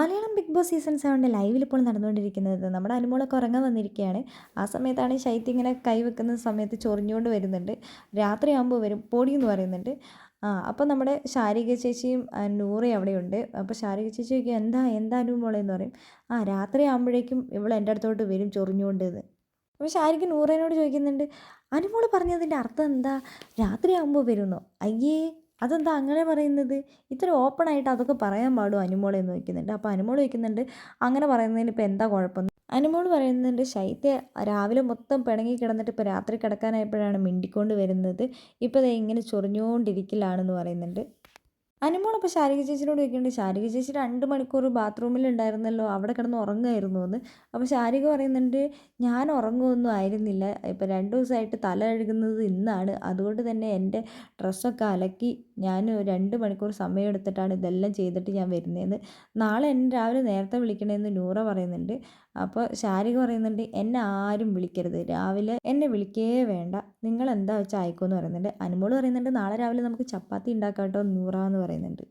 Malayalam big boss season 7 ലൈവിൽ ഇപ്പോൾ നടന്നുകൊണ്ടിരിക്കുന്നത് നമ്മുടെ അനുമോളൊക്കെ ഉറങ്ങാൻ വന്നിരിക്കുകയാണ്. ആ സമയത്താണ് ശൈത്യ ഇങ്ങനെ കൈവെക്കുന്ന സമയത്ത് ചൊറിഞ്ഞുകൊണ്ട് വരുന്നുണ്ട്. രാത്രിയാകുമ്പോൾ വരും പൊടി എന്ന് പറയുന്നുണ്ട്. അപ്പോൾ നമ്മുടെ ശാരിക ചേച്ചിയും നൂറയും അവിടെയുണ്ട്. അപ്പോൾ ശാരിക ചേച്ചി ചോദിക്കും, എന്താ അനുമോളെ എന്ന് പറയും. രാത്രി ആകുമ്പോഴേക്കും ഇവൾ എൻ്റെ അടുത്തോട്ട് വരും ചൊറിഞ്ഞുകൊണ്ട് എന്ന്. അപ്പോൾ ശാരിക നൂറേനോട് ചോദിക്കുന്നുണ്ട്, അനുമോള് പറഞ്ഞതിൻ്റെ അർത്ഥം എന്താ? രാത്രിയാകുമ്പോൾ വരുന്നോ? അയ്യേ, അതെന്താ അങ്ങനെ പറയുന്നത്? ഇത്ര ഓപ്പണായിട്ട് അതൊക്കെ പറയാൻ പാടുമോ അനുമോളെ എന്ന് ചോദിക്കുന്നുണ്ട്. അപ്പോൾ അനുമോൾ ചോദിക്കുന്നുണ്ട്, അങ്ങനെ പറയുന്നതിന് ഇപ്പോൾ എന്താ കുഴപ്പം? അനുമോൾ പറയുന്നുണ്ട്, ശൈത്യ രാവിലെ മൊത്തം പിണങ്ങി കിടന്നിട്ട് ഇപ്പോൾ രാത്രി കിടക്കാനായപ്പോഴാണ് മിണ്ടിക്കൊണ്ട് വരുന്നത്. ഇപ്പോൾ ദേ ഇങ്ങനെ ചൊറിഞ്ഞുകൊണ്ടിരിക്കലാണെന്ന് പറയുന്നുണ്ട്. അനുമോൾ അപ്പോൾ ശാരിക ചേച്ചിയോട് ചോദിക്കുന്നുണ്ട്, ശാരിക ചേച്ചി 2 മണിക്കൂർ ബാത്റൂമിൽ ഉണ്ടായിരുന്നല്ലോ, അവിടെ കിടന്ന് ഉറങ്ങുമായിരുന്നു എന്ന്. അപ്പോൾ ശാരിക പറയുന്നുണ്ട്, ഞാൻ ഉറങ്ങുമൊന്നും ആയിരുന്നില്ല, ഇപ്പോൾ 2 ദിവസമായിട്ട് തല കഴുകുന്നത് ഇന്നാണ്, അതുകൊണ്ട് തന്നെ എൻ്റെ ഡ്രസ്സൊക്കെ അലക്കി ഞാൻ 2 മണിക്കൂർ സമയം എടുത്തിട്ടാണ് ഇതെല്ലാം ചെയ്തിട്ട് ഞാൻ വരുന്നതെന്ന്. നാളെ എന്നെ രാവിലെ നേരത്തെ വിളിക്കണമെന്ന് നൂറ പറയുന്നുണ്ട്. അപ്പോൾ ശാരിക പറയുന്നുണ്ട്, എന്നെ ആരും വിളിക്കരുത്, രാവിലെ എന്നെ വിളിക്കേ വേണ്ട, നിങ്ങൾ എന്താ വെച്ചാൽ ആയിക്കോന്ന് പറയുന്നുണ്ട്. അനുമോൾ പറയുന്നുണ്ട്, നാളെ രാവിലെ നമുക്ക് ചപ്പാത്തി ഉണ്ടാക്കാം കേട്ടോ നൂറ എന്ന് പറയുന്നുണ്ട്.